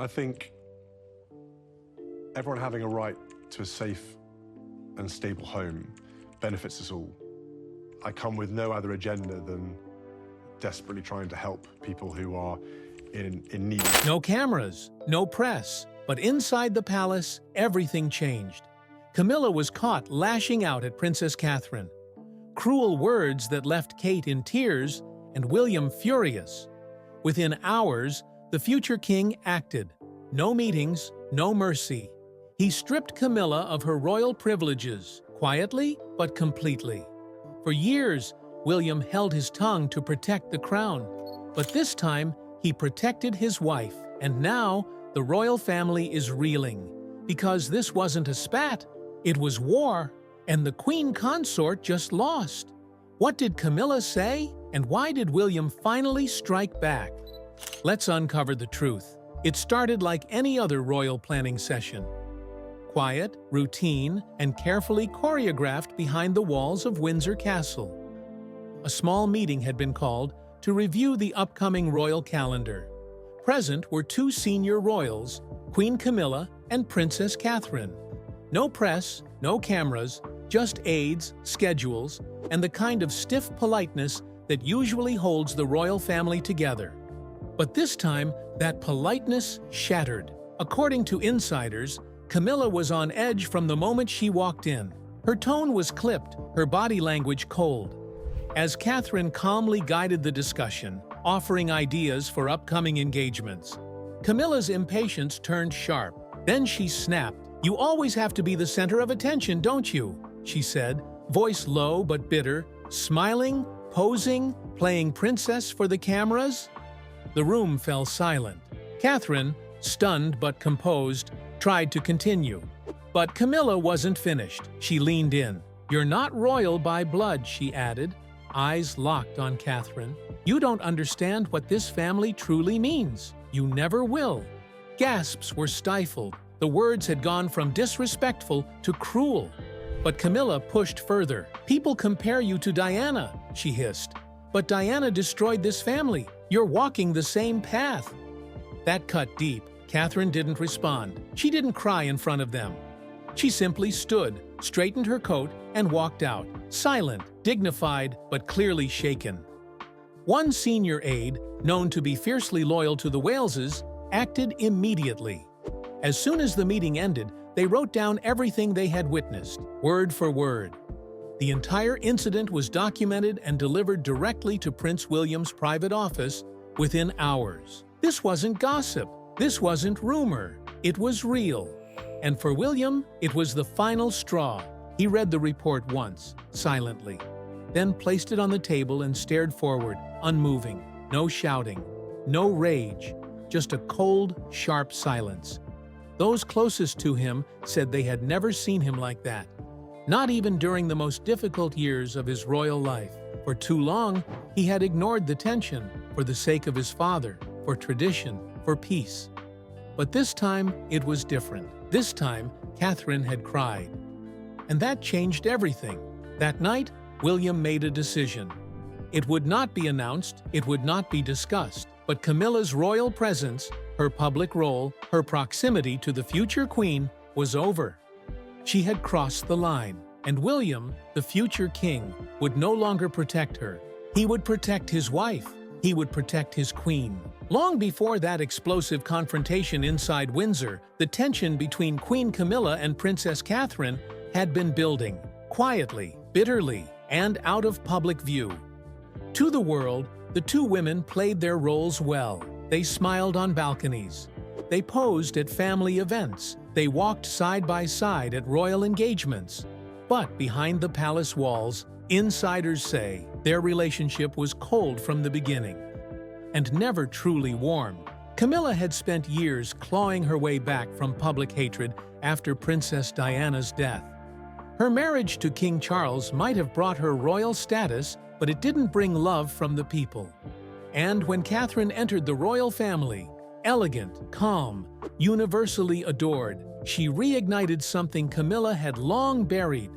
I think everyone having a right to a safe and stable home benefits us all. I come with no other agenda than desperately trying to help people who are in need. No cameras, no press, but inside the palace, everything changed. Camilla was caught lashing out at Princess Catherine. Cruel words that left Kate in tears and William furious. Within hours, the future king acted. No meetings, no mercy. He stripped Camilla of her royal privileges, quietly but completely. For years, William held his tongue to protect the crown, but this time he protected his wife, and now the royal family is reeling, because this wasn't a spat, it was war, and the queen consort just lost. What did Camilla say, and why did William finally strike back? Let's uncover the truth. It started like any other royal planning session. Quiet, routine, and carefully choreographed behind the walls of Windsor Castle. A small meeting had been called to review the upcoming royal calendar. Present were two senior royals, Queen Camilla and Princess Catherine. No press, no cameras, just aides, schedules, and the kind of stiff politeness that usually holds the royal family together. But this time, that politeness shattered. According to insiders, Camilla was on edge from the moment she walked in. Her tone was clipped, her body language cold. As Catherine calmly guided the discussion, offering ideas for upcoming engagements, Camilla's impatience turned sharp. Then she snapped. "You always have to be the center of attention, don't you?" she said, voice low but bitter, smiling, posing, playing princess for the cameras. The room fell silent. Catherine, stunned but composed, tried to continue. But Camilla wasn't finished. She leaned in. "You're not royal by blood," she added, eyes locked on Catherine. "You don't understand what this family truly means. You never will." Gasps were stifled. The words had gone from disrespectful to cruel. But Camilla pushed further. "People compare you to Diana," she hissed. "But Diana destroyed this family. You're walking the same path." That cut deep. Catherine didn't respond. She didn't cry in front of them. She simply stood, straightened her coat, and walked out, silent, dignified, but clearly shaken. One senior aide, known to be fiercely loyal to the Waleses, acted immediately. As soon as the meeting ended, they wrote down everything they had witnessed, word for word. The entire incident was documented and delivered directly to Prince William's private office within hours. This wasn't gossip. This wasn't rumor. It was real. And for William, it was the final straw. He read the report once, silently, then placed it on the table and stared forward, unmoving. No shouting, no rage, just a cold, sharp silence. Those closest to him said they had never seen him like that. Not even during the most difficult years of his royal life. For too long, he had ignored the tension for the sake of his father, for tradition, for peace. But this time, it was different. This time, Catherine had cried. And that changed everything. That night, William made a decision. It would not be announced, it would not be discussed, but Camilla's royal presence, her public role, her proximity to the future queen, was over. She had crossed the line, and William, the future king, would no longer protect her. He would protect his wife. He would protect his queen. Long before that explosive confrontation inside Windsor, the tension between Queen Camilla and Princess Catherine had been building, quietly, bitterly, and out of public view. To the world, the two women played their roles well. They smiled on balconies. They posed at family events. They walked side by side at royal engagements. But behind the palace walls, insiders say their relationship was cold from the beginning and never truly warm. Camilla had spent years clawing her way back from public hatred after Princess Diana's death. Her marriage to King Charles might have brought her royal status, but it didn't bring love from the people. And when Catherine entered the royal family, elegant, calm, universally adored, she reignited something Camilla had long buried: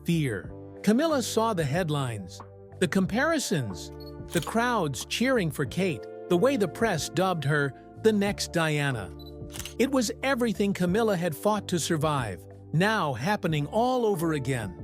fear. Camilla saw the headlines, the comparisons, the crowds cheering for Kate, the way the press dubbed her the next Diana. It was everything Camilla had fought to survive, now happening all over again.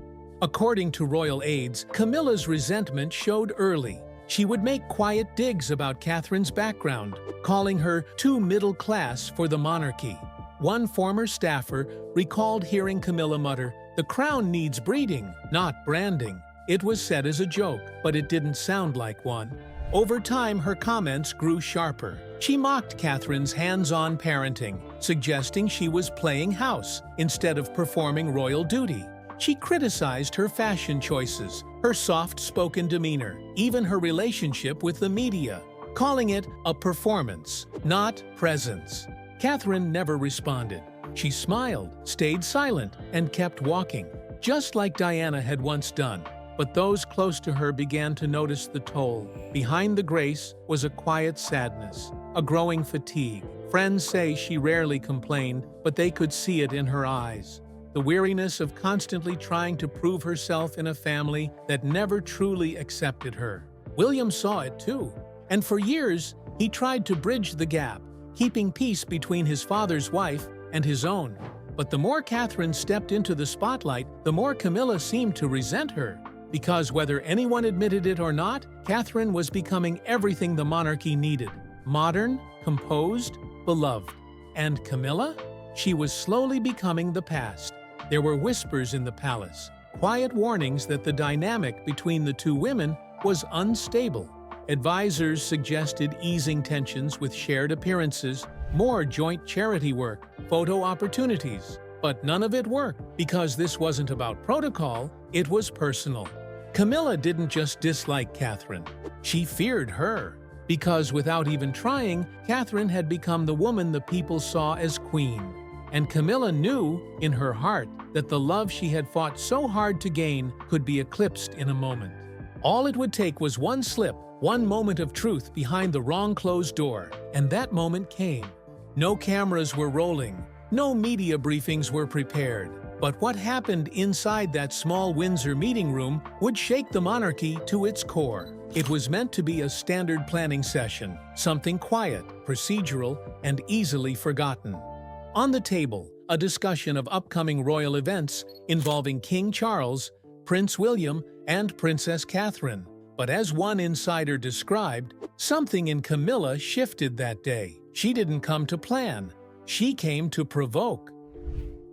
According to royal aides, Camilla's resentment showed early. She would make quiet digs about Catherine's background, calling her too middle class for the monarchy. One former staffer recalled hearing Camilla mutter, "The crown needs breeding, not branding." It was said as a joke, but it didn't sound like one. Over time, her comments grew sharper. She mocked Catherine's hands-on parenting, suggesting she was playing house instead of performing royal duty. She criticized her fashion choices, her soft-spoken demeanor, even her relationship with the media, calling it a performance, not presence. Catherine never responded. She smiled, stayed silent, and kept walking, just like Diana had once done. But those close to her began to notice the toll. Behind the grace was a quiet sadness, a growing fatigue. Friends say she rarely complained, but they could see it in her eyes. The weariness of constantly trying to prove herself in a family that never truly accepted her. William saw it too, and for years he tried to bridge the gap, keeping peace between his father's wife and his own. But the more Catherine stepped into the spotlight, the more Camilla seemed to resent her. Because whether anyone admitted it or not, Catherine was becoming everything the monarchy needed. Modern, composed, beloved. And Camilla? She was slowly becoming the past. There were whispers in the palace, quiet warnings that the dynamic between the two women was unstable. Advisors suggested easing tensions with shared appearances, more joint charity work, photo opportunities. But none of it worked, because this wasn't about protocol, it was personal. Camilla didn't just dislike Catherine, she feared her. Because without even trying, Catherine had become the woman the people saw as queen. And Camilla knew, in her heart, that the love she had fought so hard to gain could be eclipsed in a moment. All it would take was one slip, one moment of truth behind the wrong closed door, and that moment came. No cameras were rolling, no media briefings were prepared. But what happened inside that small Windsor meeting room would shake the monarchy to its core. It was meant to be a standard planning session, something quiet, procedural, and easily forgotten. On the table, a discussion of upcoming royal events involving King Charles, Prince William, and Princess Catherine. But as one insider described, something in Camilla shifted that day. She didn't come to plan. She came to provoke.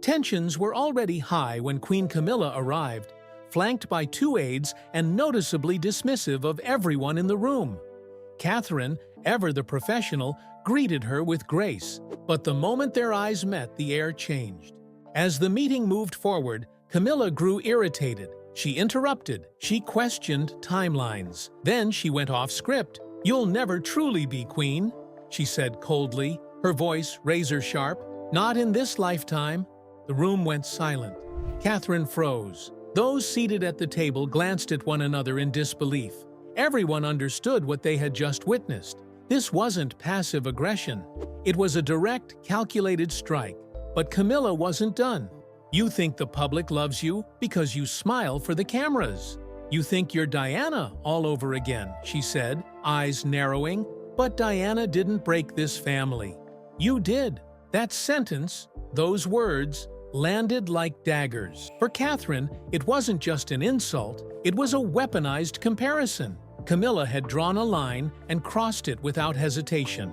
Tensions were already high when Queen Camilla arrived, flanked by two aides and noticeably dismissive of everyone in the room. Catherine, ever the professional, greeted her with grace, but the moment their eyes met, the air changed. As the meeting moved forward, Camilla grew irritated. She interrupted. She questioned timelines. Then she went off script. "You'll never truly be queen," she said coldly, her voice razor-sharp. "Not in this lifetime." The room went silent. Catherine froze. Those seated at the table glanced at one another in disbelief. Everyone understood what they had just witnessed. This wasn't passive aggression. It was a direct, calculated strike. But Camilla wasn't done. "You think the public loves you because you smile for the cameras. You think you're Diana all over again," she said, eyes narrowing. "But Diana didn't break this family. You did." That sentence, those words, landed like daggers. For Catherine, it wasn't just an insult, it was a weaponized comparison. Camilla had drawn a line and crossed it without hesitation.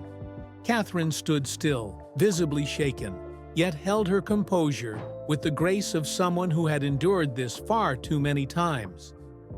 Catherine stood still, visibly shaken, yet held her composure with the grace of someone who had endured this far too many times.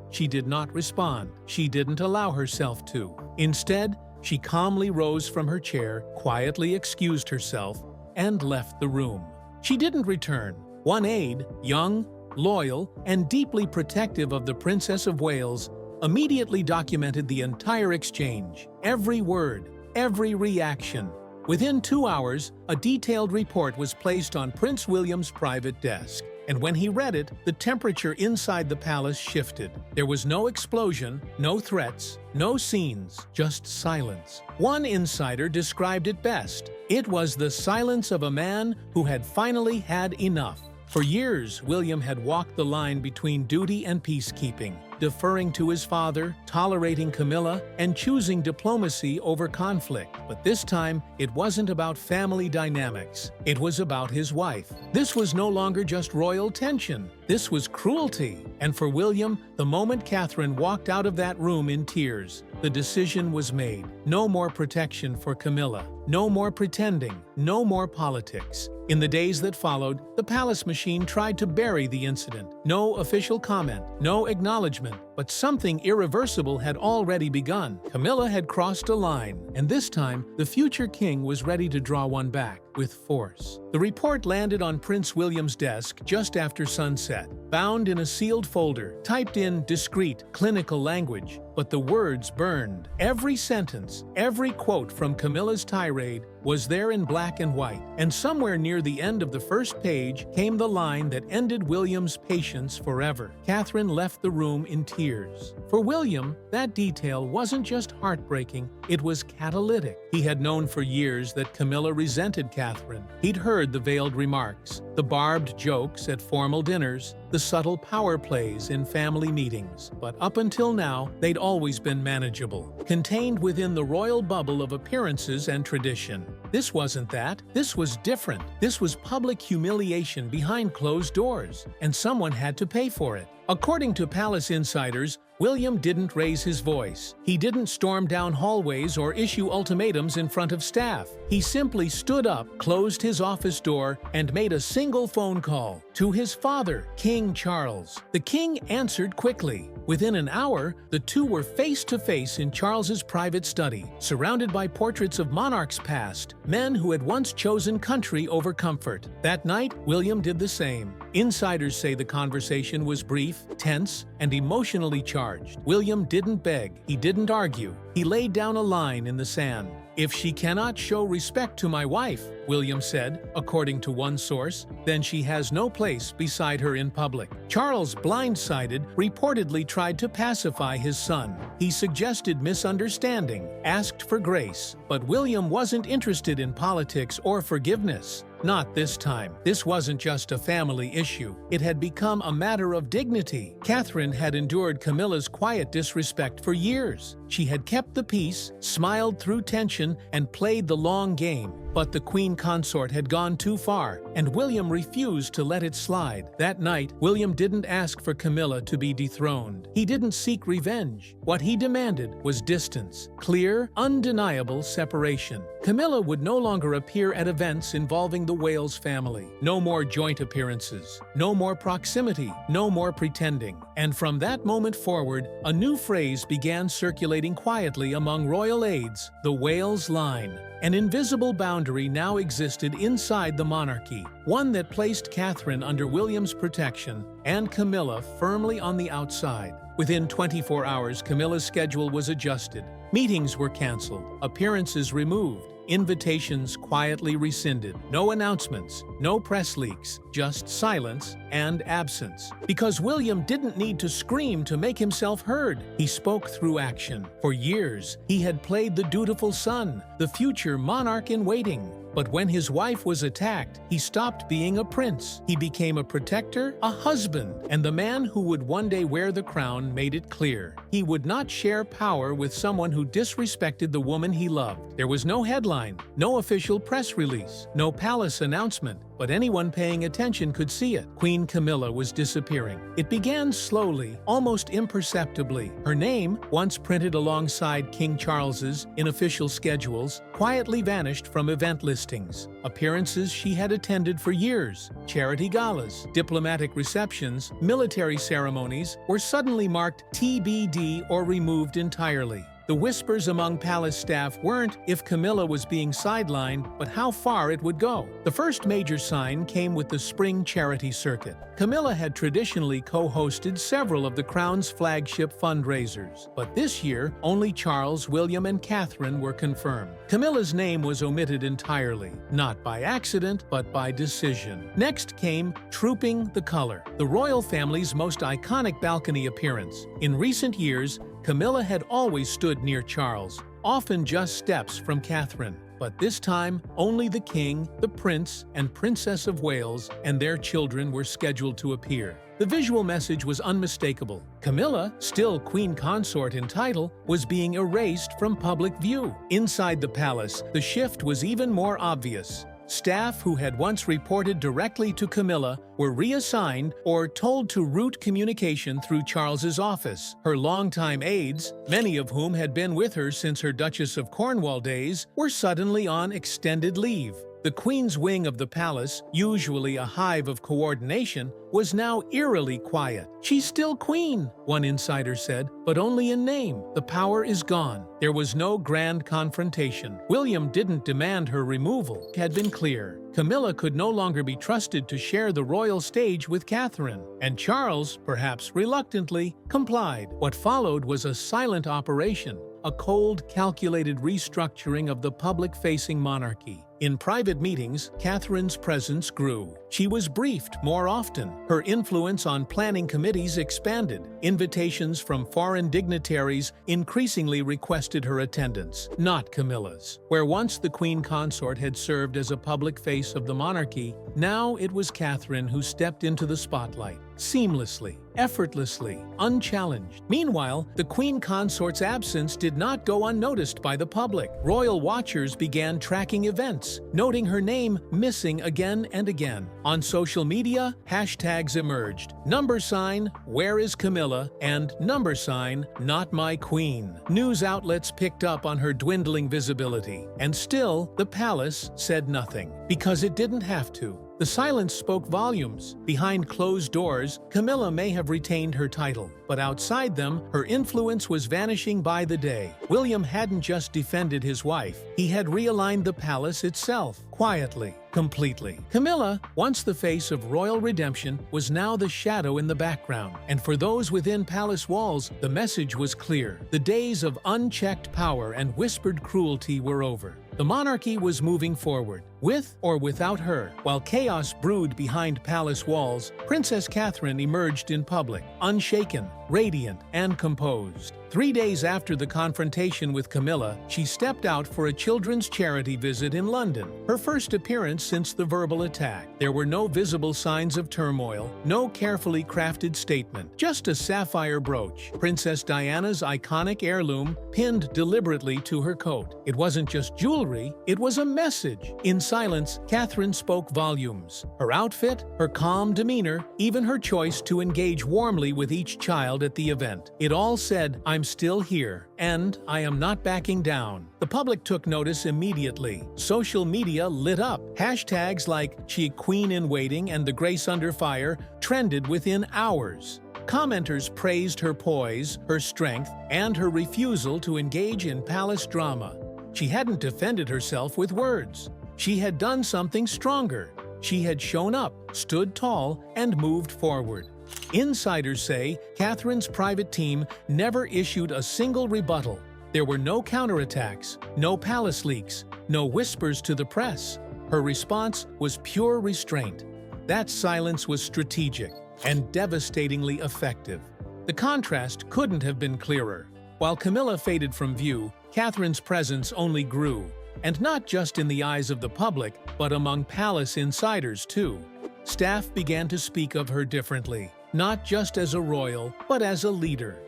She did not respond. She didn't allow herself to. Instead, she calmly rose from her chair, quietly excused herself, and left the room. She didn't return. One aide, young, loyal, and deeply protective of the Princess of Wales, immediately documented the entire exchange, every word, every reaction. Within 2 hours, a detailed report was placed on Prince William's private desk, and when he read it, the temperature inside the palace shifted. There was no explosion, no threats, no scenes, just silence. One insider described it best. It was the silence of a man who had finally had enough. For years, William had walked the line between duty and peacekeeping. deferring to his father, tolerating Camilla, and choosing diplomacy over conflict. But this time, it wasn't about family dynamics. It was about his wife. This was no longer just royal tension. This was cruelty. And for William, the moment Catherine walked out of that room in tears, the decision was made. No more protection for Camilla. No more pretending. No more politics. In the days that followed, the palace machine tried to bury the incident. No official comment, no acknowledgement, but something irreversible had already begun. Camilla had crossed a line, and this time, the future king was ready to draw one back with force. The report landed on Prince William's desk just after sunset, bound in a sealed folder, typed in discreet, clinical language, but the words burned. Every sentence, every quote from Camilla's tirade was there in black and white, and somewhere near the end of the first page came the line that ended William's patience forever. Catherine left the room in tears. For William, that detail wasn't just heartbreaking, it was catalytic. He had known for years that Camilla resented Catherine. He'd heard the veiled remarks, the barbed jokes at formal dinners, the subtle power plays in family meetings. But up until now, they'd always been manageable, contained within the royal bubble of appearances and tradition. This wasn't that. This was different. This was public humiliation behind closed doors, and someone had to pay for it. According to palace insiders, William didn't raise his voice. He didn't storm down hallways or issue ultimatums in front of staff. He simply stood up, closed his office door, and made a single phone call to his father, King Charles. The king answered quickly. Within an hour, the two were face to face in Charles's private study, surrounded by portraits of monarchs past, men who had once chosen country over comfort. That night, William did the same. Insiders say the conversation was brief, tense, and emotionally charged. William didn't beg. He didn't argue. He laid down a line in the sand. "If she cannot show respect to my wife," William said, according to one source, "then she has no place beside her in public." Charles, blindsided, reportedly tried to pacify his son. He suggested misunderstanding, asked for grace, but William wasn't interested in politics or forgiveness. Not this time. This wasn't just a family issue. It had become a matter of dignity. Catherine had endured Camilla's quiet disrespect for years. She had kept the peace, smiled through tension, and played the long game. But the queen consort had gone too far, and William refused to let it slide. That night, William didn't ask for Camilla to be dethroned. He didn't seek revenge. What he demanded was distance, clear, undeniable separation. Camilla would no longer appear at events involving the Wales family. No more joint appearances, no more proximity, no more pretending. And from that moment forward, a new phrase began circulating quietly among royal aides: the Wales line. An invisible boundary now existed inside the monarchy, one that placed Catherine under William's protection and Camilla firmly on the outside. Within 24 hours, Camilla's schedule was adjusted. Meetings were canceled, appearances removed, invitations quietly rescinded. No announcements, no press leaks, just silence and absence. Because William didn't need to scream to make himself heard. He spoke through action. For years, he had played the dutiful son, the future monarch in waiting. But when his wife was attacked, he stopped being a prince. He became a protector, a husband, and the man who would one day wear the crown made it clear. He would not share power with someone who disrespected the woman he loved. There was no headline, no official press release, no palace announcement, but anyone paying attention could see it. Queen Camilla was disappearing. It began slowly, almost imperceptibly. Her name, once printed alongside King Charles's in official schedules, quietly vanished from event listings. Appearances she had attended for years, charity galas, diplomatic receptions, military ceremonies, were suddenly marked TBD or removed entirely. The whispers among palace staff weren't if Camilla was being sidelined, but how far it would go. The first major sign came with the spring charity circuit. Camilla had traditionally co-hosted several of the Crown's flagship fundraisers, but this year, only Charles, William, and Catherine were confirmed. Camilla's name was omitted entirely, not by accident, but by decision. Next came Trooping the Color, the royal family's most iconic balcony appearance. In recent years, Camilla had always stood near Charles, often just steps from Catherine. But this time, only the king, the prince, and princess of Wales and their children were scheduled to appear. The visual message was unmistakable. Camilla, still queen consort in title, was being erased from public view. Inside the palace, the shift was even more obvious. Staff who had once reported directly to Camilla were reassigned or told to route communication through Charles's office. Her longtime aides, many of whom had been with her since her Duchess of Cornwall days, were suddenly on extended leave. The Queen's wing of the palace, usually a hive of coordination, was now eerily quiet. "She's still queen," one insider said, "but only in name. The power is gone." There was no grand confrontation. William didn't demand her removal. It had been clear. Camilla could no longer be trusted to share the royal stage with Catherine, and Charles, perhaps reluctantly, complied. What followed was a silent operation, a cold, calculated restructuring of the public-facing monarchy. In private meetings, Catherine's presence grew. She was briefed more often. Her influence on planning committees expanded. Invitations from foreign dignitaries increasingly requested her attendance, not Camilla's. Where once the queen consort had served as a public face of the monarchy, now it was Catherine who stepped into the spotlight, seamlessly, effortlessly, unchallenged. Meanwhile, the queen consort's absence did not go unnoticed by the public. Royal watchers began tracking events, noting her name missing again and again. On social media, hashtags emerged. #, where is Camilla? And #, not my queen. News outlets picked up on her dwindling visibility. And still, the palace said nothing, because it didn't have to. The silence spoke volumes. Behind closed doors, Camilla may have retained her title, but outside them, her influence was vanishing by the day. William hadn't just defended his wife, he had realigned the palace itself, quietly, completely. Camilla, once the face of royal redemption, was now the shadow in the background. And for those within palace walls, the message was clear. The days of unchecked power and whispered cruelty were over. The monarchy was moving forward, with or without her. While chaos brewed behind palace walls, Princess Catherine emerged in public, unshaken, radiant, and composed. 3 days after the confrontation with Camilla, she stepped out for a children's charity visit in London, her first appearance since the verbal attack. There were no visible signs of turmoil, no carefully crafted statement, just a sapphire brooch, Princess Diana's iconic heirloom, pinned deliberately to her coat. It wasn't just jewelry, it was a message. In silence, Catherine spoke volumes. Her outfit, her calm demeanor, even her choice to engage warmly with each child at the event. It all said, "I'm still here, and I am not backing down." The public took notice immediately. Social media lit up. Hashtags like "She Queen in Waiting" and "The Grace Under Fire" trended within hours. Commenters praised her poise, her strength, and her refusal to engage in palace drama. She hadn't defended herself with words. She had done something stronger. She had shown up, stood tall, and moved forward. Insiders say Catherine's private team never issued a single rebuttal. There were no counterattacks, no palace leaks, no whispers to the press. Her response was pure restraint. That silence was strategic and devastatingly effective. The contrast couldn't have been clearer. While Camilla faded from view, Catherine's presence only grew, and not just in the eyes of the public, but among palace insiders too. Staff began to speak of her differently, not just as a royal, but as a leader.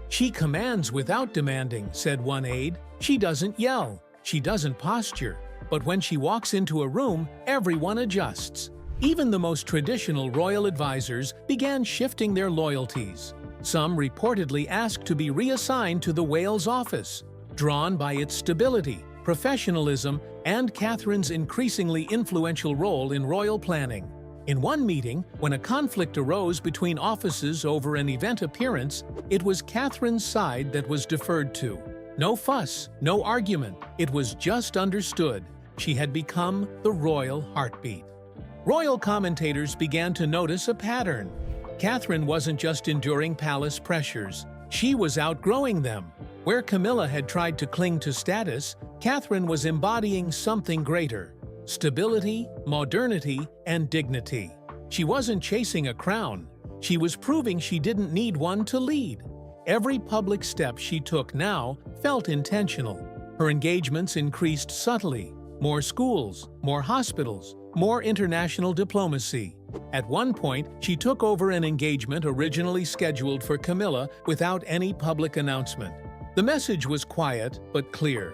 "She commands without demanding," said one aide. "She doesn't yell, she doesn't posture, but when she walks into a room, everyone adjusts." Even the most traditional royal advisors began shifting their loyalties. Some reportedly asked to be reassigned to the Wales office, drawn by its stability, professionalism, and Catherine's increasingly influential role in royal planning. In one meeting, when a conflict arose between offices over an event appearance, it was Catherine's side that was deferred to. No fuss, no argument. It was just understood. She had become the royal heartbeat. Royal commentators began to notice a pattern. Catherine wasn't just enduring palace pressures. She was outgrowing them. Where Camilla had tried to cling to status, Catherine was embodying something greater: stability, modernity, and dignity. She wasn't chasing a crown. She was proving she didn't need one to lead. Every public step she took now felt intentional. Her engagements increased subtly, more schools, more hospitals, more international diplomacy. At one point, she took over an engagement originally scheduled for Camilla without any public announcement. The message was quiet but clear.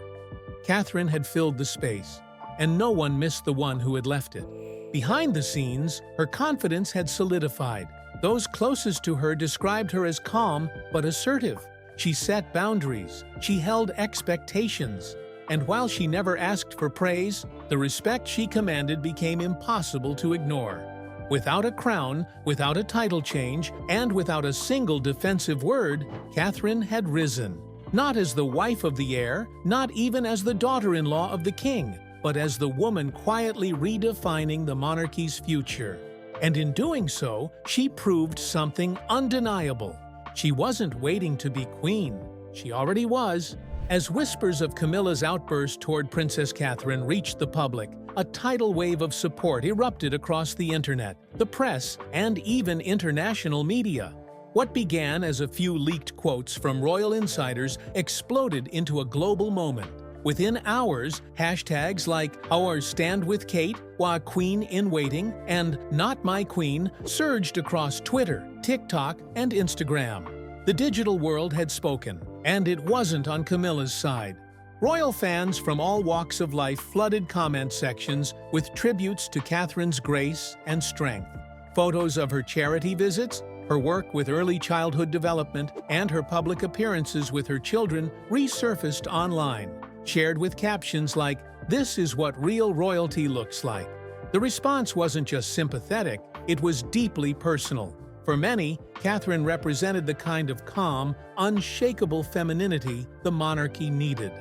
Catherine had filled the space, and no one missed the one who had left it. Behind the scenes, her confidence had solidified. Those closest to her described her as calm but assertive. She set boundaries, she held expectations, and while she never asked for praise, the respect she commanded became impossible to ignore. Without a crown, without a title change, and without a single defensive word, Catherine had risen. Not as the wife of the heir, not even as the daughter-in-law of the king, but as the woman quietly redefining the monarchy's future. And in doing so, she proved something undeniable. She wasn't waiting to be queen. She already was. As whispers of Camilla's outburst toward Princess Catherine reached the public, a tidal wave of support erupted across the internet, the press, and even international media. What began as a few leaked quotes from royal insiders exploded into a global moment. Within hours, hashtags like "Our Stand with Kate," "Wa Queen in Waiting," and "Not My Queen" surged across Twitter, TikTok, and Instagram. The digital world had spoken, and it wasn't on Camilla's side. Royal fans from all walks of life flooded comment sections with tributes to Catherine's grace and strength. Photos of her charity visits, her work with early childhood development, and her public appearances with her children resurfaced online, shared with captions like, "This is what real royalty looks like." The response wasn't just sympathetic, it was deeply personal. For many, Catherine represented the kind of calm, unshakable femininity the monarchy needed.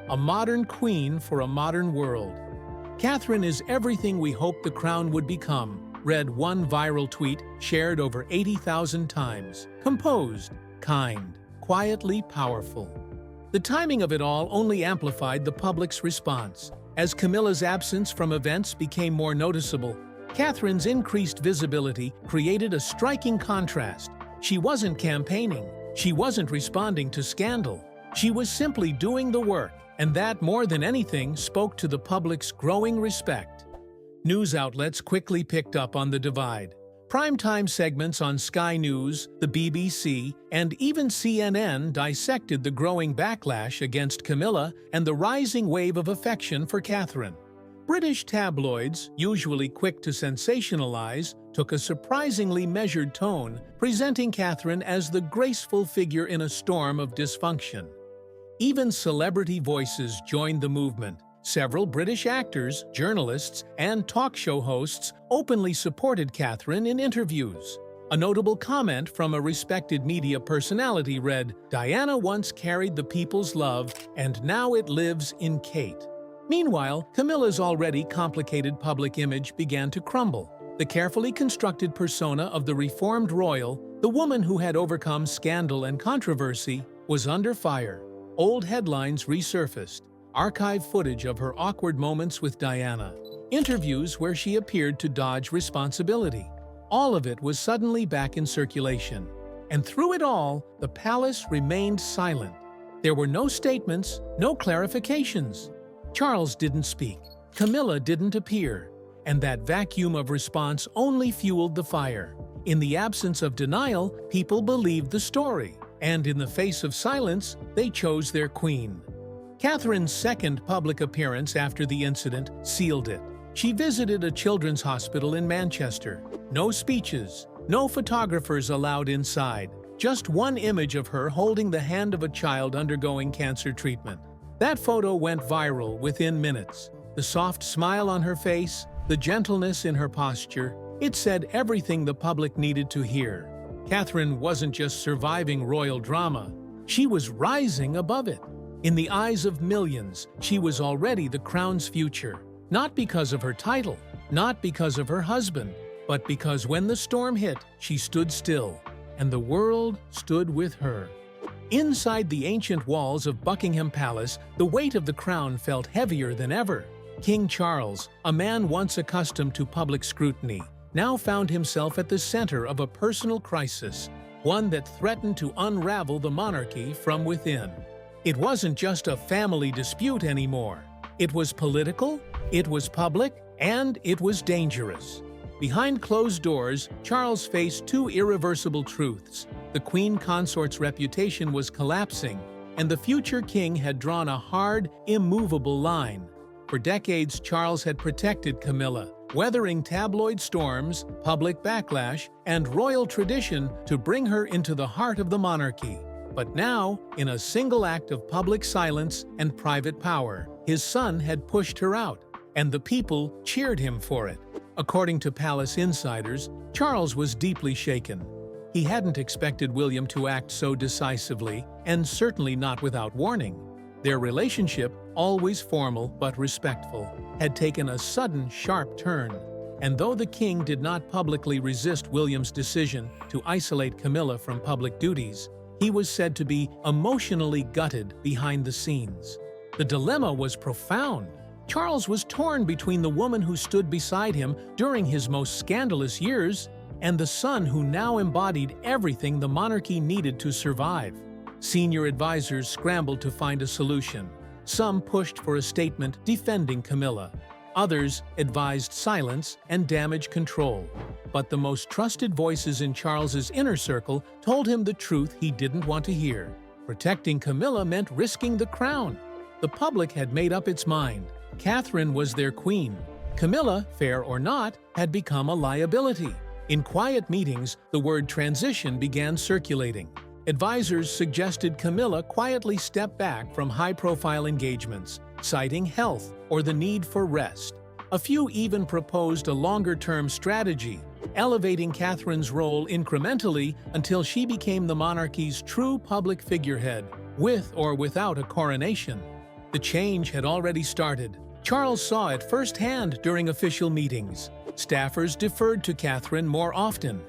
A modern queen for a modern world. "Catherine is everything we hoped the crown would become," read one viral tweet shared over 80,000 times. Composed, kind, quietly powerful. The timing of it all only amplified the public's response. As Camilla's absence from events became more noticeable, Catherine's increased visibility created a striking contrast. She wasn't campaigning. She wasn't responding to scandal. She was simply doing the work, and that, more than anything, spoke to the public's growing respect. News outlets quickly picked up on the divide. Primetime segments on Sky News, the BBC, and even CNN dissected the growing backlash against Camilla and the rising wave of affection for Catherine. British tabloids, usually quick to sensationalize, took a surprisingly measured tone, presenting Catherine as the graceful figure in a storm of dysfunction. Even celebrity voices joined the movement. Several British actors, journalists, and talk show hosts openly supported Catherine in interviews. A notable comment from a respected media personality read, "Diana once carried the people's love, and now it lives in Kate." Meanwhile, Camilla's already complicated public image began to crumble. The carefully constructed persona of the reformed royal, the woman who had overcome scandal and controversy, was under fire. Old headlines resurfaced. Archive footage of her awkward moments with Diana, interviews where she appeared to dodge responsibility. All of it was suddenly back in circulation. And through it all, the palace remained silent. There were no statements, no clarifications. Charles didn't speak. Camilla didn't appear. And that vacuum of response only fueled the fire. In the absence of denial, people believed the story. And in the face of silence, they chose their queen. Catherine's second public appearance after the incident sealed it. She visited a children's hospital in Manchester. No speeches, no photographers allowed inside. Just one image of her holding the hand of a child undergoing cancer treatment. That photo went viral within minutes. The soft smile on her face, the gentleness in her posture, it said everything the public needed to hear. Catherine wasn't just surviving royal drama, she was rising above it. In the eyes of millions, she was already the crown's future. Not because of her title, not because of her husband, but because when the storm hit, she stood still, and the world stood with her. Inside the ancient walls of Buckingham Palace, the weight of the crown felt heavier than ever. King Charles, a man once accustomed to public scrutiny, now found himself at the center of a personal crisis, one that threatened to unravel the monarchy from within. It wasn't just a family dispute anymore. It was political, it was public, and it was dangerous. Behind closed doors, Charles faced two irreversible truths. The queen consort's reputation was collapsing, and the future king had drawn a hard, immovable line. For decades, Charles had protected Camilla, weathering tabloid storms, public backlash, and royal tradition to bring her into the heart of the monarchy. But now, in a single act of public silence and private power, his son had pushed her out, and the people cheered him for it. According to palace insiders, Charles was deeply shaken. He hadn't expected William to act so decisively, and certainly not without warning. Their relationship, always formal but respectful, had taken a sudden, sharp turn. And though the king did not publicly resist William's decision to isolate Camilla from public duties, he was said to be emotionally gutted behind the scenes. The dilemma was profound. Charles was torn between the woman who stood beside him during his most scandalous years and the son who now embodied everything the monarchy needed to survive. Senior advisors scrambled to find a solution. Some pushed for a statement defending Camilla. Others advised silence and damage control. But the most trusted voices in Charles's inner circle told him the truth he didn't want to hear. Protecting Camilla meant risking the crown. The public had made up its mind. Catherine was their queen. Camilla, fair or not, had become a liability. In quiet meetings, the word transition began circulating. Advisors suggested Camilla quietly step back from high-profile engagements, citing health or the need for rest. A few even proposed a longer-term strategy, elevating Catherine's role incrementally until she became the monarchy's true public figurehead, with or without a coronation. The change had already started. Charles saw it firsthand during official meetings. Staffers deferred to Catherine more often.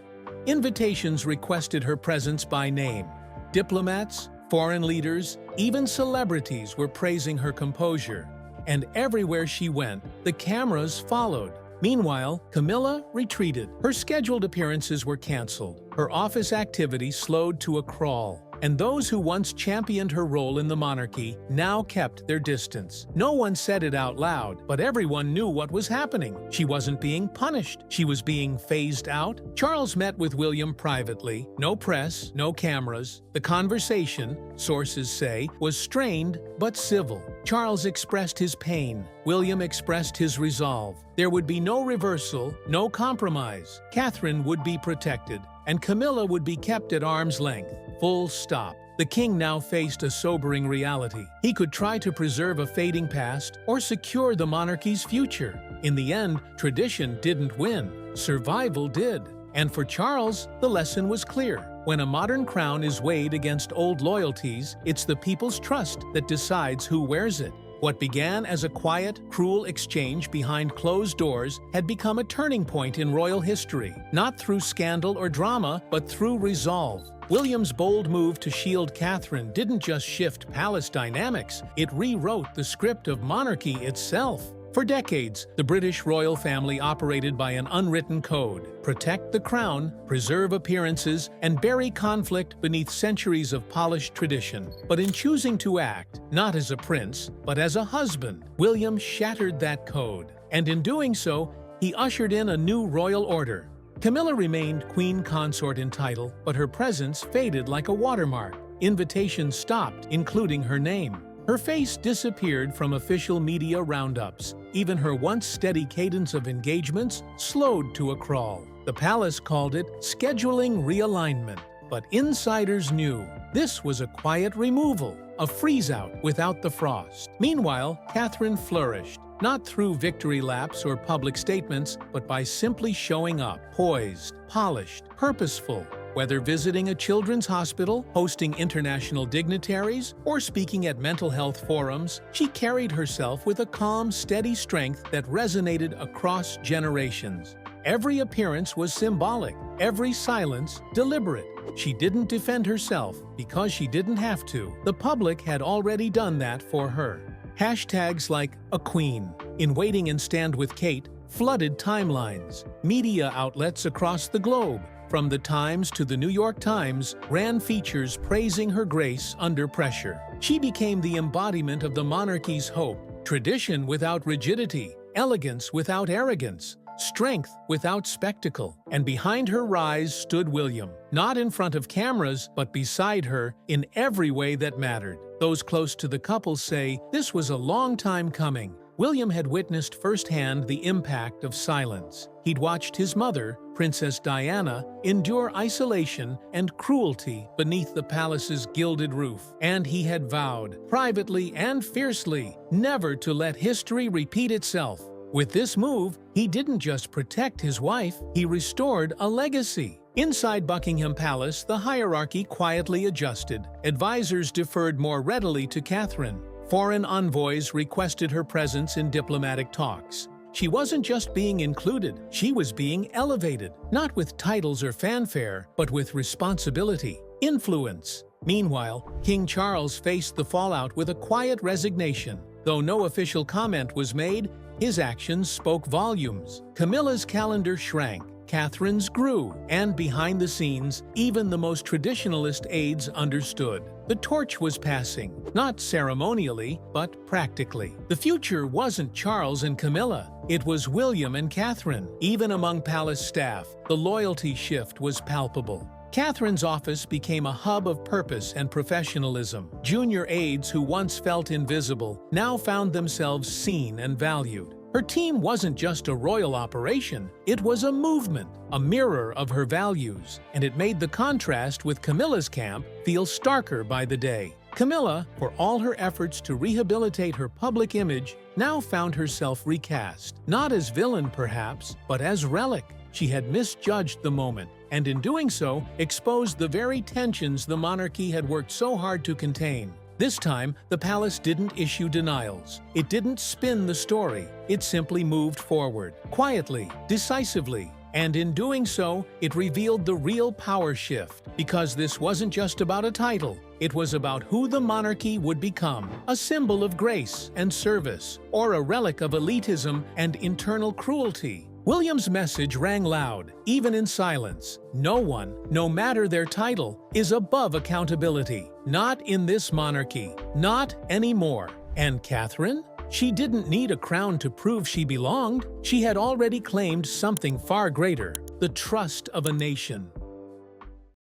Invitations requested her presence by name. Diplomats, foreign leaders, even celebrities were praising her composure. And everywhere she went, the cameras followed. Meanwhile, Camilla retreated. Her scheduled appearances were canceled. Her office activity slowed to a crawl. And those who once championed her role in the monarchy now kept their distance. No one said it out loud, but everyone knew what was happening. She wasn't being punished. She was being phased out. Charles met with William privately. No press, no cameras. The conversation, sources say, was strained but civil. Charles expressed his pain. William expressed his resolve. There would be no reversal, no compromise. Catherine would be protected, and Camilla would be kept at arm's length. Full stop. The king now faced a sobering reality. He could try to preserve a fading past or secure the monarchy's future. In the end, tradition didn't win. Survival did. And for Charles, the lesson was clear. When a modern crown is weighed against old loyalties, it's the people's trust that decides who wears it. What began as a quiet, cruel exchange behind closed doors had become a turning point in royal history, not through scandal or drama, but through resolve. William's bold move to shield Catherine didn't just shift palace dynamics, it rewrote the script of monarchy itself. For decades, the British royal family operated by an unwritten code: protect the crown, preserve appearances, and bury conflict beneath centuries of polished tradition. But in choosing to act, not as a prince, but as a husband, William shattered that code. And in doing so, he ushered in a new royal order. Camilla remained queen consort in title, but her presence faded like a watermark. Invitations stopped, including her name. Her face disappeared from official media roundups. Even her once steady cadence of engagements slowed to a crawl. The palace called it scheduling realignment. But insiders knew this was a quiet removal, a freeze-out without the frost. Meanwhile, Catherine flourished, not through victory laps or public statements, but by simply showing up, poised, polished, purposeful. Whether visiting a children's hospital, hosting international dignitaries, or speaking at mental health forums, she carried herself with a calm, steady strength that resonated across generations. Every appearance was symbolic, every silence deliberate. She didn't defend herself because she didn't have to. The public had already done that for her. Hashtags like "A Queen," "In Waiting and Stand with Kate" flooded timelines. Media outlets across the globe, from the Times to the New York Times, ran features praising her grace under pressure. She became the embodiment of the monarchy's hope, tradition without rigidity, elegance without arrogance, strength without spectacle. And behind her rise stood William, not in front of cameras, but beside her in every way that mattered. Those close to the couple say this was a long time coming. William had witnessed firsthand the impact of silence. He'd watched his mother, Princess Diana, endure isolation and cruelty beneath the palace's gilded roof, and he had vowed, privately and fiercely, never to let history repeat itself. With this move, he didn't just protect his wife, he restored a legacy. Inside Buckingham Palace, the hierarchy quietly adjusted. Advisors deferred more readily to Catherine. Foreign envoys requested her presence in diplomatic talks. She wasn't just being included, she was being elevated, not with titles or fanfare, but with responsibility, influence. Meanwhile, King Charles faced the fallout with a quiet resignation. Though no official comment was made, his actions spoke volumes. Camilla's calendar shrank, Catherine's grew, and behind the scenes, even the most traditionalist aides understood. The torch was passing, not ceremonially, but practically. The future wasn't Charles and Camilla, it was William and Catherine. Even among palace staff, the loyalty shift was palpable. Catherine's office became a hub of purpose and professionalism. Junior aides who once felt invisible now found themselves seen and valued. Her team wasn't just a royal operation, it was a movement, a mirror of her values, and it made the contrast with Camilla's camp feel starker by the day. Camilla, for all her efforts to rehabilitate her public image, now found herself recast, not as villain perhaps, but as relic. She had misjudged the moment, and in doing so, exposed the very tensions the monarchy had worked so hard to contain. This time, the palace didn't issue denials. It didn't spin the story. It simply moved forward, quietly, decisively. And in doing so, it revealed the real power shift. Because this wasn't just about a title. It was about who the monarchy would become. A symbol of grace and service, or a relic of elitism and internal cruelty. William's message rang loud, even in silence. No one, no matter their title, is above accountability. Not in this monarchy. Not anymore. And Catherine? She didn't need a crown to prove she belonged. She had already claimed something far greater, the trust of a nation.